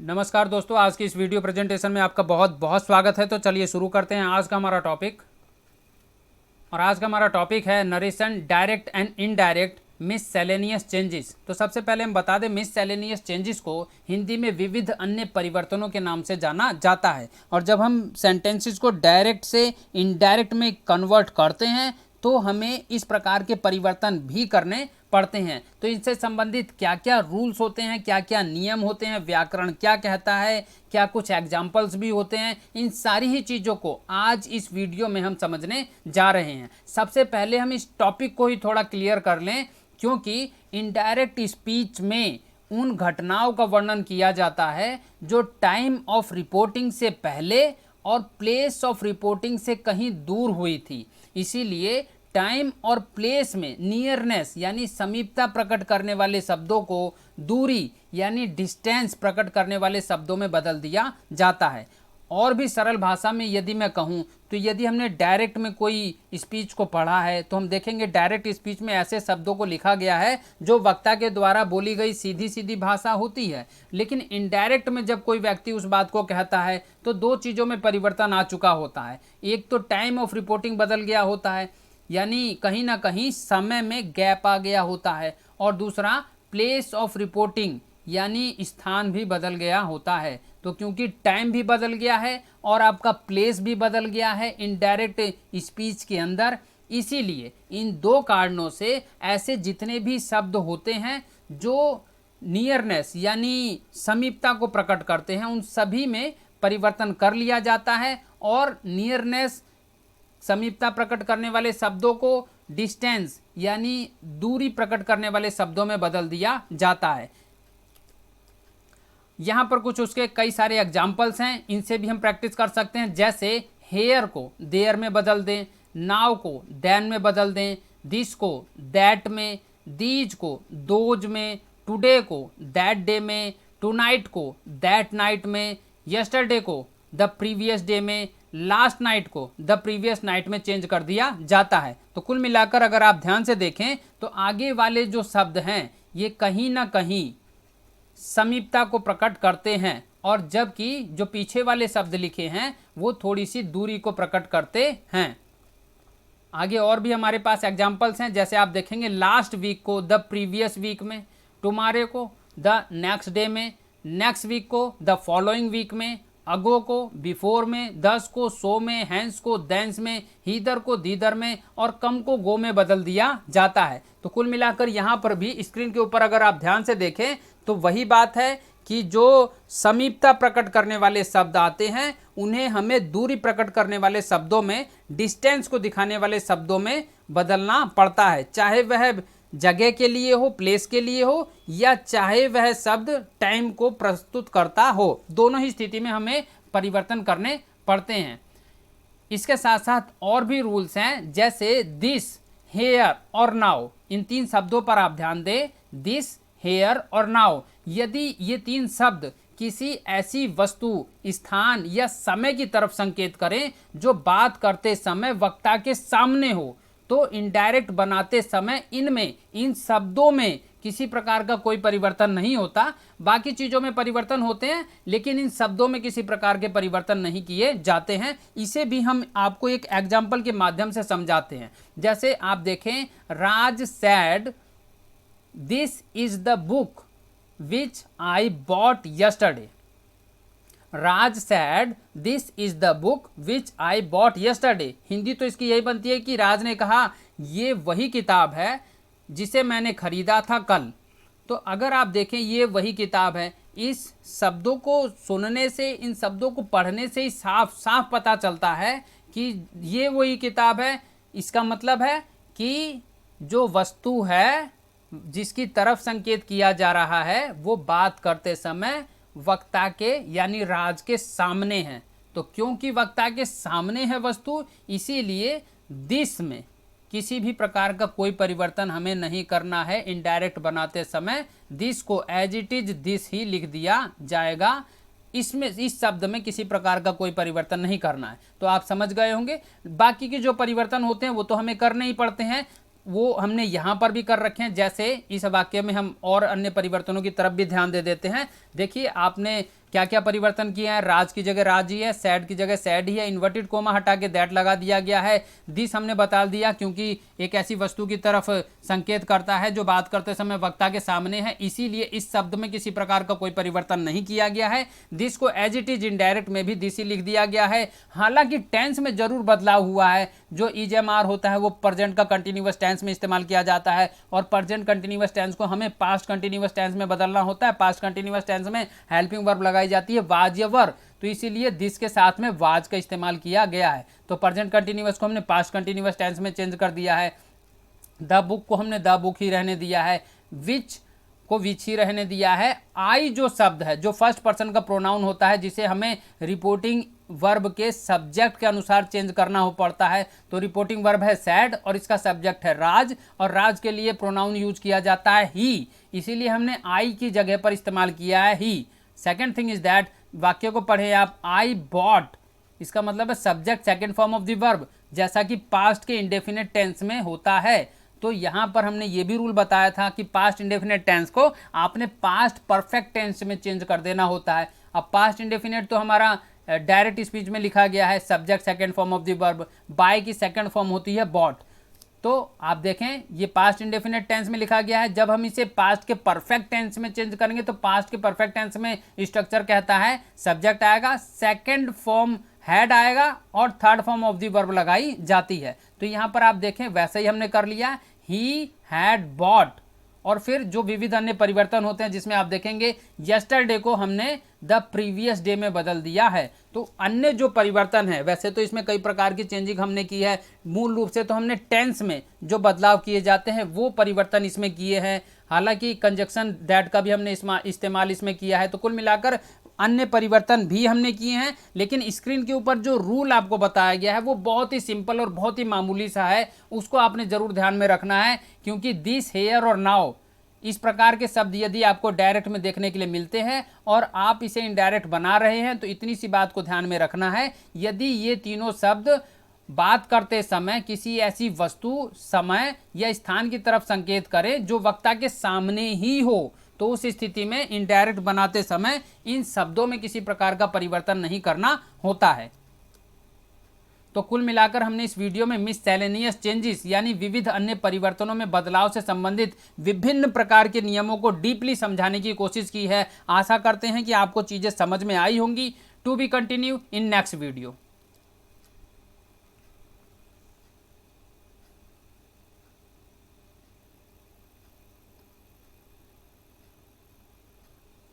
नमस्कार दोस्तों, आज की इस वीडियो प्रेजेंटेशन में आपका बहुत बहुत स्वागत है। तो चलिए शुरू करते हैं आज का हमारा टॉपिक। और आज का हमारा टॉपिक है narration direct and indirect miscellaneous changes. तो सबसे पहले हम बता दें, मिससेलेनियस चेंजेस को हिंदी में विविध अन्य परिवर्तनों के नाम से जाना जाता है। और जब हम सेंटेंसेस को डायरेक्ट से इनडायरेक्ट में कन्वर्ट करते हैं तो हमें इस प्रकार के परिवर्तन भी करने पड़ते हैं। तो इससे संबंधित क्या क्या रूल्स होते हैं, क्या क्या नियम होते हैं, व्याकरण क्या कहता है, क्या कुछ एग्जाम्पल्स भी होते हैं, इन सारी ही चीज़ों को आज इस वीडियो में हम समझने जा रहे हैं। सबसे पहले हम इस टॉपिक को ही थोड़ा क्लियर कर लें, क्योंकि इनडायरेक्ट स्पीच में उन घटनाओं का वर्णन किया जाता है जो टाइम ऑफ रिपोर्टिंग से पहले और प्लेस ऑफ रिपोर्टिंग से कहीं दूर हुई थी। इसीलिए टाइम और प्लेस में नियरनेस यानी समीपता प्रकट करने वाले शब्दों को दूरी यानी डिस्टेंस प्रकट करने वाले शब्दों में बदल दिया जाता है। और भी सरल भाषा में यदि मैं कहूँ तो यदि हमने डायरेक्ट में कोई स्पीच को पढ़ा है तो हम देखेंगे डायरेक्ट स्पीच में ऐसे शब्दों को लिखा गया है जो वक्ता के द्वारा बोली गई सीधी सीधी भाषा होती है। लेकिन इनडायरेक्ट में जब कोई व्यक्ति उस बात को कहता है तो दो चीज़ों में परिवर्तन आ चुका होता है। एक तो टाइम ऑफ रिपोर्टिंग बदल गया होता है, यानी कहीं ना कहीं समय में गैप आ गया होता है, और दूसरा प्लेस ऑफ रिपोर्टिंग यानी स्थान भी बदल गया होता है। तो क्योंकि टाइम भी बदल गया है और आपका प्लेस भी बदल गया है इनडायरेक्ट स्पीच के अंदर, इसीलिए इन दो कारणों से ऐसे जितने भी शब्द होते हैं जो नियरनेस यानी समीपता को प्रकट करते हैं उन सभी में परिवर्तन कर लिया जाता है, और नियरनेस समीपता प्रकट करने वाले शब्दों को डिस्टेंस यानी दूरी प्रकट करने वाले शब्दों में बदल दिया जाता है। यहाँ पर कुछ उसके कई सारे एग्जाम्पल्स हैं, इनसे भी हम प्रैक्टिस कर सकते हैं। जैसे हेयर को देयर में बदल दें, नाउ को देन में बदल दें, दिस को दैट में, दीज को दोज में, टुडे को दैट डे में, टुनाइट को दैट नाइट में, यस्टरडे को द प्रीवियस डे में, लास्ट नाइट को द प्रीवियस नाइट में चेंज कर दिया जाता है। तो कुल मिलाकर अगर आप ध्यान से देखें तो आगे वाले जो शब्द हैं ये कहीं ना कहीं समीपता को प्रकट करते हैं, और जबकि जो पीछे वाले शब्द लिखे हैं वो थोड़ी सी दूरी को प्रकट करते हैं। आगे और भी हमारे पास एग्जाम्पल्स हैं। जैसे आप देखेंगे लास्ट वीक को द प्रीवियस वीक में, टुमारो को द नेक्स्ट डे में, नेक्स्ट वीक को द फॉलोइंग वीक में, अगो को बिफोर में, दस को सो में, हैंस को देंस में, हीदर को दीदर में, और कम को गो में बदल दिया जाता है। तो कुल मिलाकर यहाँ पर भी स्क्रीन के ऊपर अगर आप ध्यान से देखें तो वही बात है कि जो समीपता प्रकट करने वाले शब्द आते हैं उन्हें हमें दूरी प्रकट करने वाले शब्दों में, डिस्टेंस को दिखाने वाले शब्दों में बदलना पड़ता है, चाहे वह जगह के लिए हो, प्लेस के लिए हो, या चाहे वह शब्द टाइम को प्रस्तुत करता हो। दोनों ही स्थिति में हमें परिवर्तन करने पड़ते हैं। इसके साथ साथ और भी रूल्स हैं, जैसे दिस, हेयर और नाउ। इन तीन शब्दों पर आप ध्यान दें, दिस, हेयर और नाउ। यदि ये तीन शब्द किसी ऐसी वस्तु, स्थान या समय की तरफ संकेत करें जो बात करते समय वक्ता के सामने हो तो इनडायरेक्ट बनाते समय इनमें, इन शब्दों में किसी प्रकार का कोई परिवर्तन नहीं होता। बाकी चीज़ों में परिवर्तन होते हैं लेकिन इन शब्दों में किसी प्रकार के परिवर्तन नहीं किए जाते हैं। इसे भी हम आपको एक एग्जाम्पल के माध्यम से समझाते हैं। जैसे आप देखें, Raj said this is the book which I bought yesterday. Raj said this is the book which I bought yesterday. Hindi तो इसकी यही बनती है कि राज ने कहा ये वही किताब है जिसे मैंने खरीदा था कल। तो अगर आप देखें ये वही किताब है, इस शब्दों को सुनने से, इन शब्दों को पढ़ने से ही साफ साफ पता चलता है कि ये वही किताब है। इसका मतलब है कि जो वस्तु है जिसकी तरफ संकेत किया जा रहा है वो बात करते समय वक्ता के यानी राज के सामने है। तो क्योंकि वक्ता के सामने है वस्तु, इसीलिए दिस में किसी भी प्रकार का कोई परिवर्तन हमें नहीं करना है। इनडायरेक्ट बनाते समय दिस को एज इट इज दिस ही लिख दिया जाएगा। इसमें, इस शब्द में किसी प्रकार का कोई परिवर्तन नहीं करना है। तो आप समझ गए होंगे। बाकी के जो परिवर्तन होते हैं वो तो हमें करने ही पड़ते हैं, वो हमने यहाँ पर भी कर रखे हैं। जैसे इस वाक्य में हम और अन्य परिवर्तनों की तरफ भी ध्यान दे देते हैं। देखिए, आपने क्या क्या परिवर्तन किए हैं, राज की जगह राज ही है, सैड की जगह सैड ही है, इन्वर्टेड कोमा हटा के दैट लगा दिया गया है। दिस हमने बता दिया क्योंकि एक ऐसी वस्तु की तरफ संकेत करता है जो बात करते समय वक्ता के सामने है, इसीलिए इस शब्द में किसी प्रकार का कोई परिवर्तन नहीं किया गया है। दिस को एज इट इज इनडायरेक्ट में भी दिस ही लिख दिया गया है। हालांकि टेंस में जरूर बदलाव हुआ है, जो इज-एम-आर होता है वो प्रेजेंट का कंटिन्यूअस टेंस में इस्तेमाल किया जाता है और प्रेजेंट कंटिन्यूअस टेंस को हमें पास्ट कंटिन्यूअस टेंस में बदलना होता है। पास्ट कंटिन्यूअस टेंस में हेल्पिंग वर्ब लगाई जाती है वाज या वर, तो इसीलिए दिस के साथ में वाज का इस्तेमाल किया गया है। तो प्रेजेंट कंटिन्यूअस को हमने पास्ट कंटिन्यूअस टेंस में चेंज कर दिया है। द बुक को हमने द बुक ही रहने दिया है, विच को विच ही रहने दिया है। आई जो शब्द है, जो फर्स्ट पर्सन का प्रोनाउन होता है, जिसे हमें रिपोर्टिंग वर्ब के सब्जेक्ट के अनुसार चेंज करना हो पड़ता है, तो रिपोर्टिंग वर्ब है सैड और इसका सब्जेक्ट है राज, और राज के लिए प्रोनाउन यूज किया जाता है ही, इसीलिए हमने आई की जगह पर इस्तेमाल किया है ही। सेकेंड थिंग इज दैट, वाक्य को पढ़े आप, आई बॉट, इसका मतलब है subject second form of the verb, जैसा कि पास्ट के इंडेफिनिट टेंस में होता है। तो यहाँ पर हमने ये भी रूल बताया था कि पास्ट इंडेफिनिट टेंस को आपने पास्ट परफेक्ट टेंस में चेंज कर देना होता है। अब पास्ट इंडेफिनिट तो हमारा डायरेक्ट स्पीच में लिखा गया है, subject second form of the verb, buy की सेकेंड फॉर्म होती है बॉट। तो आप देखें ये पास्ट इंडेफिनिट टेंस में लिखा गया है, जब हम इसे पास्ट के परफेक्ट टेंस में चेंज करेंगे तो पास्ट के परफेक्ट टेंस में स्ट्रक्चर कहता है सब्जेक्ट आएगा, सेकेंड फॉर्म हैड आएगा और third form of the verb लगाई जाती है। तो यहाँ पर आप देखें वैसे ही हमने कर लिया, ही हैड बॉट, और फिर जो विविध अन्य परिवर्तन होते हैं जिसमें आप देखेंगे यस्टरडे को हमने द प्रीवियस डे में बदल दिया है। तो अन्य जो परिवर्तन है, वैसे तो इसमें कई प्रकार की चेंजिंग हमने की है, मूल रूप से तो हमने टेंस में जो बदलाव किए जाते हैं वो परिवर्तन इसमें किए हैं। हालांकि कंजक्शन दैट का भी हमने इस्तेमाल इसमें किया है। तो कुल मिलाकर अन्य परिवर्तन भी हमने किए हैं, लेकिन स्क्रीन के ऊपर जो रूल आपको बताया गया है वो बहुत ही सिंपल और बहुत ही मामूली सा है, उसको आपने जरूर ध्यान में रखना है, क्योंकि दिस, हेयर और नाउ इस प्रकार के शब्द यदि आपको डायरेक्ट में देखने के लिए मिलते हैं और आप इसे इनडायरेक्ट बना रहे हैं, तो इतनी सी बात को ध्यान में रखना है, यदि ये तीनों शब्द बात करते समय किसी ऐसी वस्तु, समय या स्थान की तरफ संकेत करें जो वक्ता के सामने ही हो, तो उस स्थिति में इनडायरेक्ट बनाते समय इन शब्दों में किसी प्रकार का परिवर्तन नहीं करना होता है। तो कुल मिलाकर हमने इस वीडियो में मिससेलेनियस चेंजेस यानी विविध अन्य परिवर्तनों में बदलाव से संबंधित विभिन्न प्रकार के नियमों को डीपली समझाने की कोशिश की है। आशा करते हैं कि आपको चीजें समझ में आई होंगी। To be continue in next video.